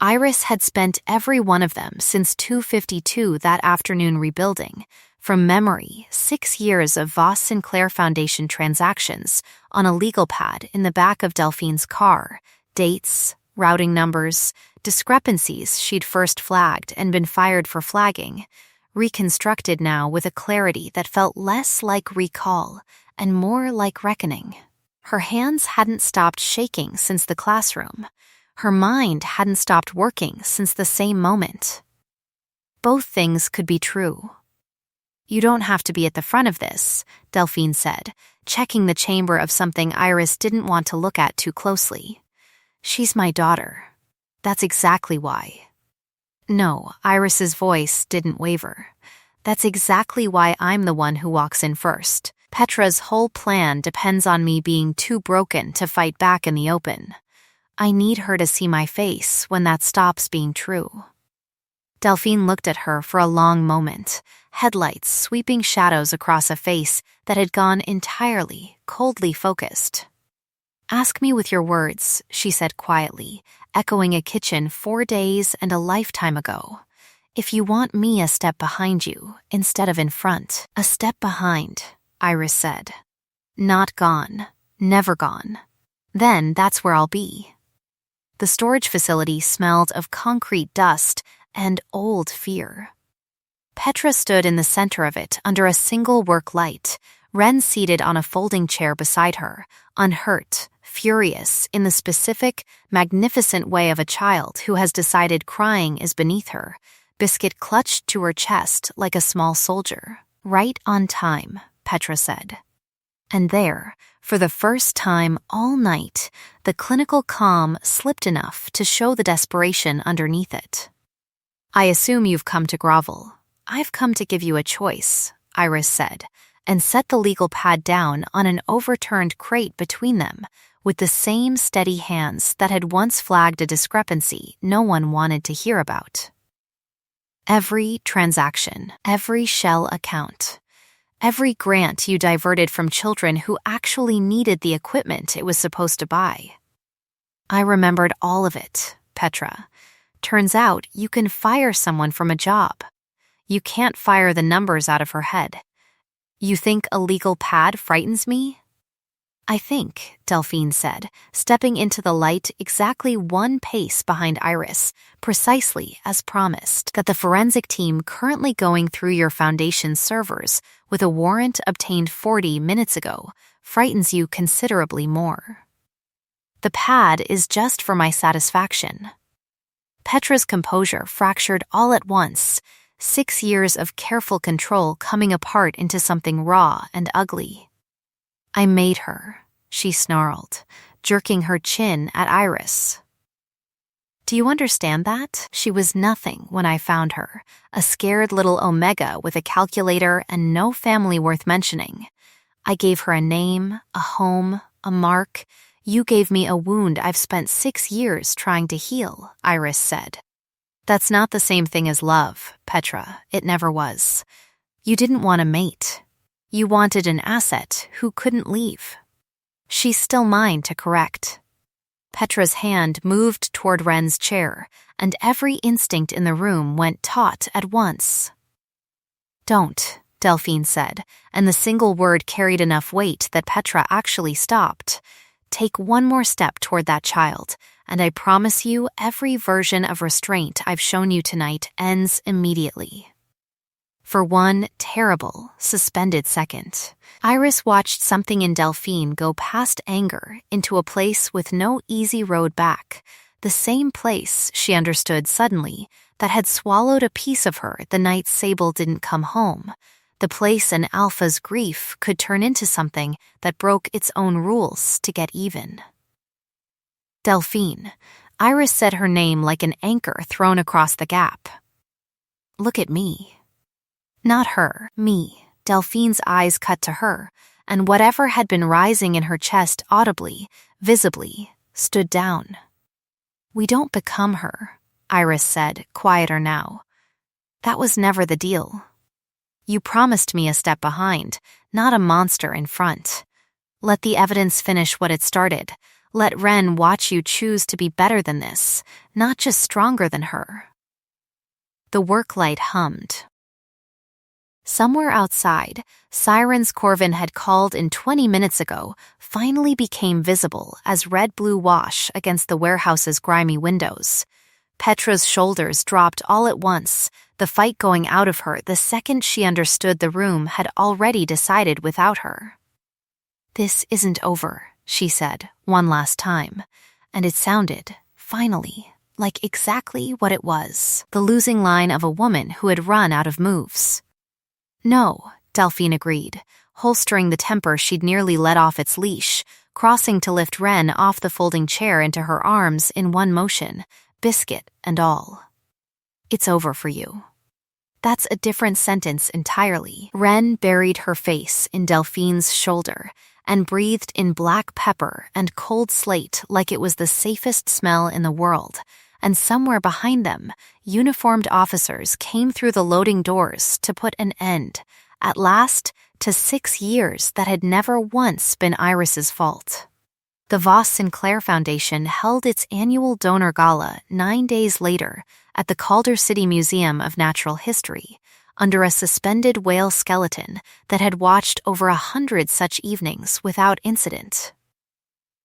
Iris had spent every one of them since 2:52 that afternoon rebuilding, from memory, 6 years of Voss Sinclair Foundation transactions on a legal pad in the back of Delphine's car, dates, routing numbers, discrepancies she'd first flagged and been fired for flagging, reconstructed now with a clarity that felt less like recall and more like reckoning. Her hands hadn't stopped shaking since the classroom. Her mind hadn't stopped working since the same moment. Both things could be true. "You don't have to be at the front of this," Delphine said, checking the chamber of something Iris didn't want to look at too closely. "She's my daughter. That's exactly why." "No," Iris's voice didn't waver. "That's exactly why I'm the one who walks in first. Petra's whole plan depends on me being too broken to fight back in the open. I need her to see my face when that stops being true." Delphine looked at her for a long moment, headlights sweeping shadows across a face that had gone entirely, coldly focused. "Ask me with your words," she said quietly, echoing a kitchen 4 days and a lifetime ago. "If you want me a step behind you, instead of in front." "A step behind," Iris said. "Not gone. Never gone. Then that's where I'll be." The storage facility smelled of concrete dust and old fear. Petra stood in the center of it under a single work light, Ren seated on a folding chair beside her, unhurt, furious in the specific, magnificent way of a child who has decided crying is beneath her, Biscuit clutched to her chest like a small soldier. "Right on time," Petra said. And there, for the first time all night, the clinical calm slipped enough to show the desperation underneath it. "I assume you've come to grovel. I've come to give you a choice," Iris said, and set the legal pad down on an overturned crate between them, with the same steady hands that had once flagged a discrepancy no one wanted to hear about. "Every transaction, every shell account, every grant you diverted from children who actually needed the equipment it was supposed to buy. I remembered all of it, Petra. Turns out you can fire someone from a job. You can't fire the numbers out of her head. You think a legal pad frightens me?" "I think," Delphine said, stepping into the light exactly 1 pace behind Iris, precisely as promised, "that the forensic team currently going through your Foundation servers with a warrant obtained 40 minutes ago frightens you considerably more. The pad is just for my satisfaction." Petra's composure fractured all at once, 6 years of careful control coming apart into something raw and ugly. "I made her," she snarled, jerking her chin at Iris. "Do you understand that? She was nothing when I found her, a scared little omega with a calculator and no family worth mentioning. I gave her a name, a home, a mark. You gave me a wound I've spent 6 years trying to heal," Iris said. "That's not the same thing as love, Petra. It never was. You didn't want a mate. You wanted an asset who couldn't leave. She's still mine to correct." Petra's hand moved toward Ren's chair, and every instinct in the room went taut at once. "Don't," Delphine said, and the single word carried enough weight that Petra actually stopped. "Take one more step toward that child, and I promise you every version of restraint I've shown you tonight ends immediately." For one terrible, suspended second, Iris watched something in Delphine go past anger into a place with no easy road back, the same place, she understood suddenly, that had swallowed a piece of her the night Sable didn't come home, the place an alpha's grief could turn into something that broke its own rules to get even. "Delphine," Iris said her name like an anchor thrown across the gap. "Look at me." Not her, me. Delphine's eyes cut to her, and whatever had been rising in her chest audibly, visibly, stood down. "We don't become her," Iris said, quieter now. "That was never the deal. You promised me a step behind, not a monster in front. Let the evidence finish what it started. Let Ren watch you choose to be better than this, not just stronger than her." The work light hummed. Somewhere outside, sirens Corvin had called in 20 minutes ago finally became visible as red-blue wash against the warehouse's grimy windows. Petra's shoulders dropped all at once, the fight going out of her the second she understood the room had already decided without her. "This isn't over," she said, one last time, and it sounded, finally, like exactly what it was, the losing line of a woman who had run out of moves. "No," Delphine agreed, holstering the temper she'd nearly let off its leash, crossing to lift Ren off the folding chair into her arms in one motion, biscuit and all. "It's over for you." "That's a different sentence entirely." Ren buried her face in Delphine's shoulder and breathed in black pepper and cold slate like it was the safest smell in the world, and somewhere behind them, uniformed officers came through the loading doors to put an end, at last, to 6 years that had never once been Iris's fault. The Voss Sinclair Foundation held its annual donor gala 9 days later at the Calder City Museum of Natural History, under a suspended whale skeleton that had watched over 100 such evenings without incident.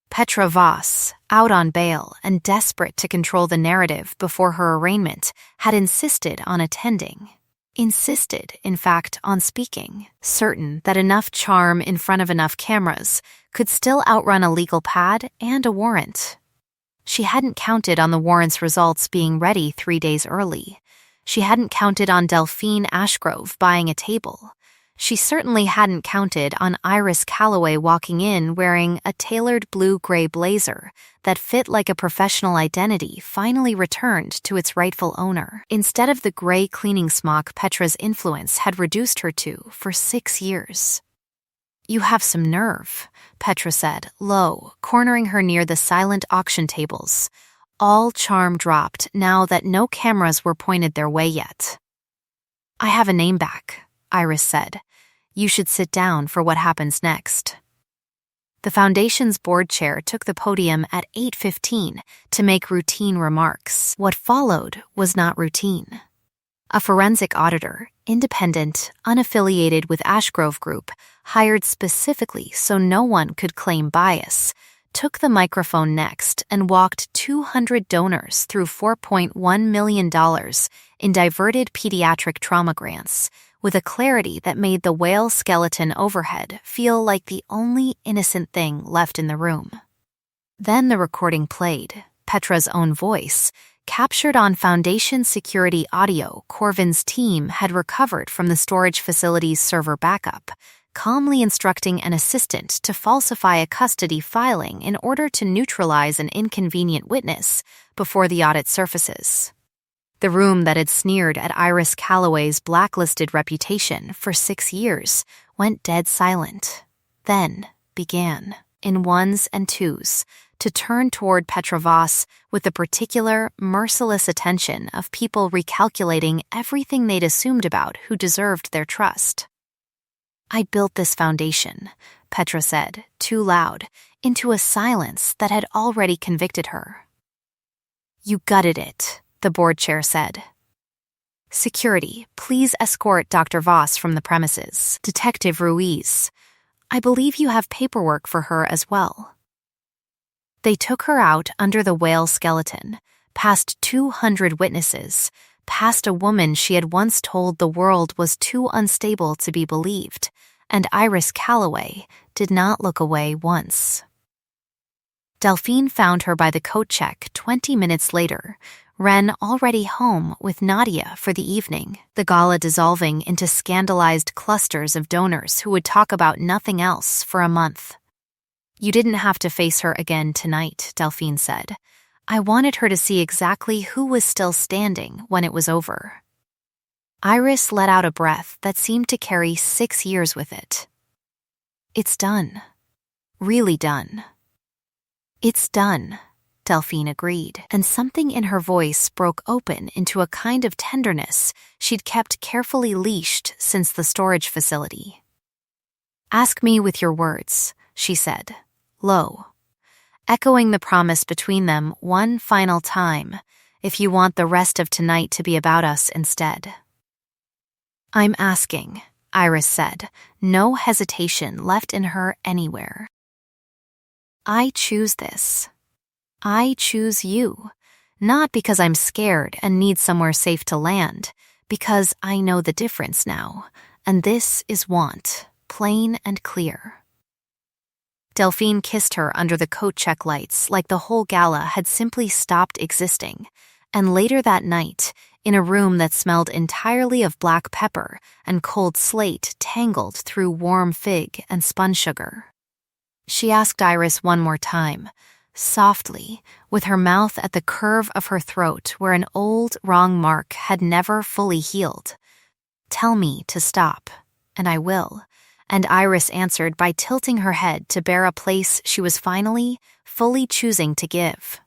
Petra Voss, out on bail and desperate to control the narrative before her arraignment, had insisted on attending. Insisted, in fact, on speaking, certain that enough charm in front of enough cameras could still outrun a legal pad and a warrant. She hadn't counted on the warrant's results being ready 3 days early. She hadn't counted on Delphine Ashgrove buying a table. She certainly hadn't counted on Iris Calloway walking in wearing a tailored blue-gray blazer that fit like a professional identity finally returned to its rightful owner, instead of the gray cleaning smock Petra's influence had reduced her to for 6 years. "You have some nerve," Petra said, low, cornering her near the silent auction tables. All charm dropped now that no cameras were pointed their way yet. "I have a name back," Iris said. "You should sit down for what happens next." The Foundation's board chair took the podium at 8:15 to make routine remarks. What followed was not routine. A forensic auditor, independent, unaffiliated with Ashgrove Group, hired specifically so no one could claim bias, took the microphone next and walked 200 donors through $4.1 million in diverted pediatric trauma grants, with a clarity that made the whale skeleton overhead feel like the only innocent thing left in the room. Then the recording played, Petra's own voice, captured on Foundation security audio Corvin's team had recovered from the storage facility's server backup, calmly instructing an assistant to falsify a custody filing in order to neutralize an inconvenient witness before the audit surfaces. The room that had sneered at Iris Calloway's blacklisted reputation for 6 years went dead silent, then began, in ones and twos, to turn toward Petra Voss with the particular, merciless attention of people recalculating everything they'd assumed about who deserved their trust. "I built this foundation," Petra said, too loud, into a silence that had already convicted her. "You gutted it," the board chair said. "Security, please escort Dr. Voss from the premises. Detective Ruiz, I believe you have paperwork for her as well." They took her out under the whale skeleton, past 200 witnesses, past a woman she had once told the world was too unstable to be believed, and Iris Calloway did not look away once. Delphine found her by the coat check 20 minutes later, Ren already home with Nadia for the evening, the gala dissolving into scandalized clusters of donors who would talk about nothing else for a month. "You didn't have to face her again tonight," Delphine said. "I wanted her to see exactly who was still standing when it was over." Iris let out a breath that seemed to carry 6 years with it. "It's done. Really done." "It's done," Delphine agreed, and something in her voice broke open into a kind of tenderness she'd kept carefully leashed since the storage facility. "Ask me with your words," she said, low, echoing the promise between them one final time, "if you want the rest of tonight to be about us instead." "I'm asking," Iris said, no hesitation left in her anywhere. "I choose this. I choose you. Not because I'm scared and need somewhere safe to land, because I know the difference now, and this is want, plain and clear. Delphine kissed her under the coat check lights like the whole gala had simply stopped existing, and later that night, in a room that smelled entirely of black pepper and cold slate tangled through warm fig and spun sugar, she asked Iris one more time, softly, with her mouth at the curve of her throat where an old, wrong mark had never fully healed. "Tell me to stop, and I will," and Iris answered by tilting her head to bear a place she was finally, fully choosing to give.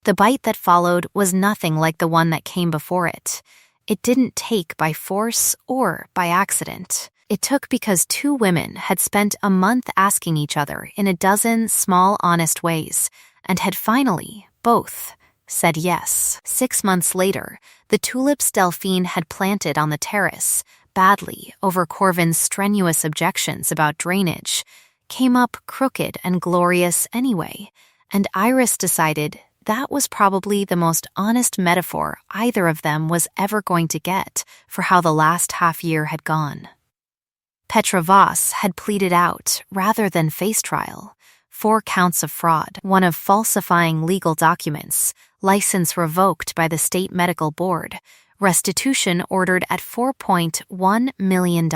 The bite that followed was nothing like the one that came before it. It didn't take by force or by accident. It took because two women had spent a month asking each other in a dozen small, honest ways, and had finally, both, said yes. 6 months later, the tulips Delphine had planted on the terrace, badly over Corvin's strenuous objections about drainage, came up crooked and glorious anyway, and Iris decided that was probably the most honest metaphor either of them was ever going to get for how the last half year had gone. Petra Voss had pleaded out, rather than face trial, 4 counts of fraud, one of falsifying legal documents, license revoked by the state medical board, restitution ordered at $4.1 million,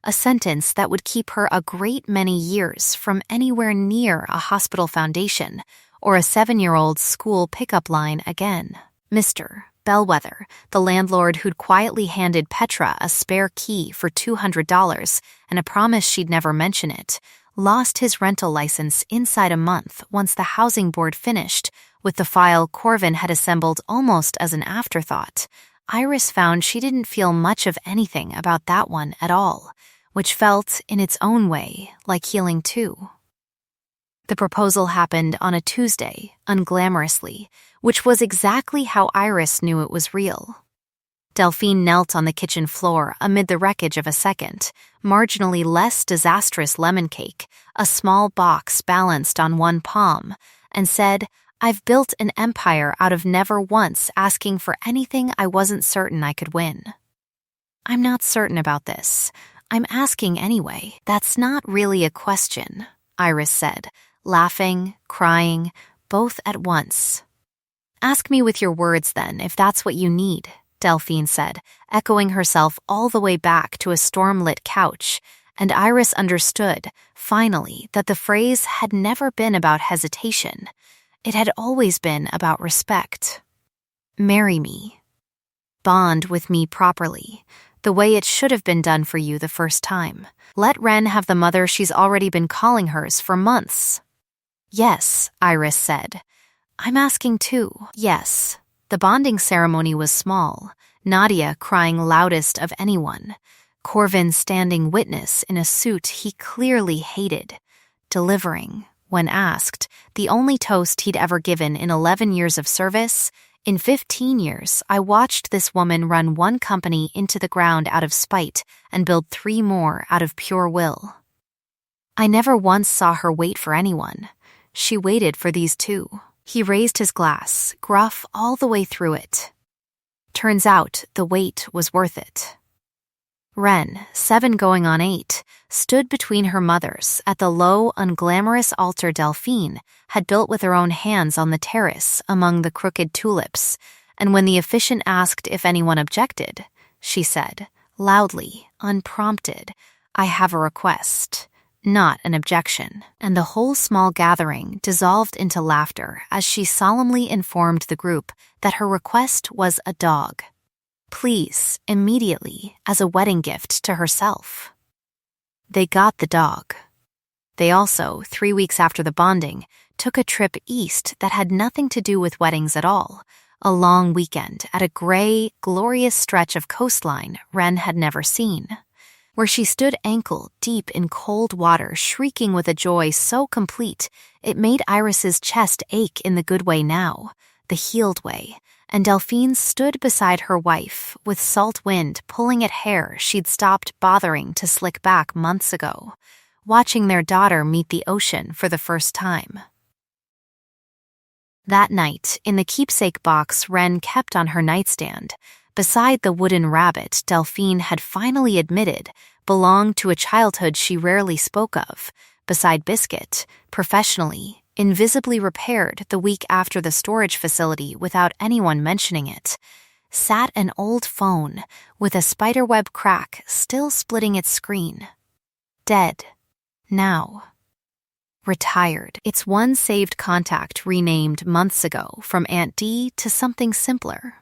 a sentence that would keep her a great many years from anywhere near a hospital foundation or a 7-year-old school pickup line again. Mr. Bellwether, the landlord who'd quietly handed Petra a spare key for $200 and a promise she'd never mention it, lost his rental license inside a month once the housing board finished with the file Corvin had assembled almost as an afterthought. Iris found she didn't feel much of anything about that one at all, which felt, in its own way, like healing too. The proposal happened on a Tuesday, unglamorously, which was exactly how Iris knew it was real. Delphine knelt on the kitchen floor amid the wreckage of a second, marginally less disastrous lemon cake, a small box balanced on one palm, and said, "I've built an empire out of never once asking for anything I wasn't certain I could win. I'm not certain about this. I'm asking anyway." "That's not really a question," Iris said, laughing, crying, both at once. "Ask me with your words then, if that's what you need," Delphine said, echoing herself all the way back to a storm-lit couch, and Iris understood, finally, that the phrase had never been about hesitation. It had always been about respect. "Marry me. Bond with me properly, the way it should have been done for you the first time. Let Ren have the mother she's already been calling hers for months." "Yes," Iris said. "I'm asking too." Yes. The bonding ceremony was small, Nadia crying loudest of anyone, Corvin standing witness in a suit he clearly hated, delivering, when asked, the only toast he'd ever given in 11 years of service. "In 15 years, I watched this woman run one company into the ground out of spite and build 3 more out of pure will. I never once saw her wait for anyone. She waited for these 2. He raised his glass, gruff all the way through it. Turns out the wait was worth it. Ren, 7 going on 8, stood between her mothers at the low, unglamorous altar Delphine had built with her own hands on the terrace among the crooked tulips, and when the officiant asked if anyone objected, she said, loudly, unprompted, "I have a request." Not an objection, and the whole small gathering dissolved into laughter as she solemnly informed the group that her request was a dog. Please, immediately, as a wedding gift to herself. They got the dog. They also, 3 weeks after the bonding, took a trip east that had nothing to do with weddings at all, a long weekend at a gray, glorious stretch of coastline Ren had never seen, where she stood ankle-deep in cold water shrieking with a joy so complete it made Iris's chest ache in the good way now, the healed way, and Delphine stood beside her wife with salt wind pulling at hair she'd stopped bothering to slick back months ago, watching their daughter meet the ocean for the first time. That night, in the keepsake box Wren kept on her nightstand, beside the wooden rabbit Delphine had finally admitted belonged to a childhood she rarely spoke of, beside Biscuit, professionally, invisibly repaired the week after the storage facility without anyone mentioning it, sat an old phone with a spiderweb crack still splitting its screen. Dead. Now. Retired. Its one saved contact renamed months ago from Aunt D to something simpler.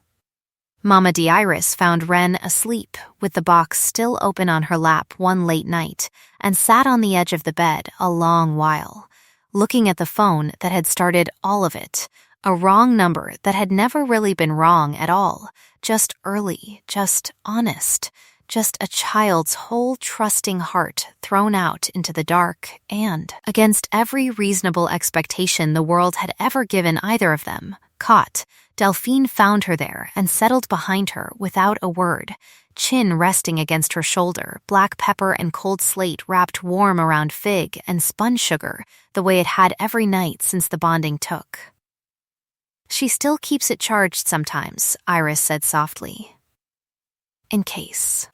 Mama D. Iris found Wren asleep with the box still open on her lap one late night and sat on the edge of the bed a long while, looking at the phone that had started all of it, a wrong number that had never really been wrong at all, just early, just honest, just a child's whole trusting heart thrown out into the dark and, against every reasonable expectation the world had ever given either of them, caught. Delphine found her there and settled behind her without a word, chin resting against her shoulder, black pepper and cold slate wrapped warm around fig and spun sugar, the way it had every night since the bonding took. She still keeps it charged sometimes, Iris said softly. In case,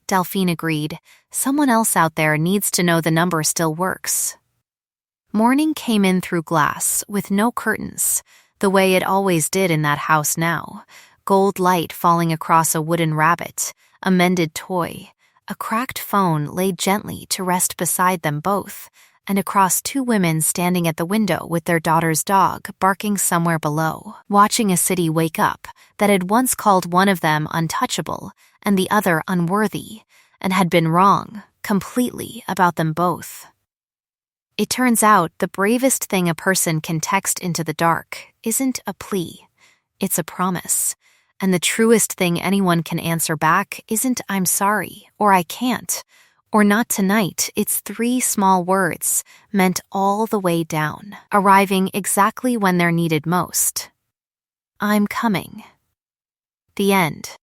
Delphine agreed. Someone else out there needs to know the number still works. Morning came in through glass, with no curtains, the way it always did in that house now, gold light falling across a wooden rabbit, a mended toy, a cracked phone laid gently to rest beside them both, and across two women standing at the window with their daughter's dog barking somewhere below, watching a city wake up that had once called one of them untouchable and the other unworthy, and had been wrong, completely, about them both. It turns out the bravest thing a person can text into the dark isn't a plea, it's a promise. And the truest thing anyone can answer back isn't "I'm sorry" or "I can't" or "not tonight." It's three small words, meant all the way down, arriving exactly when they're needed most. I'm coming. The end.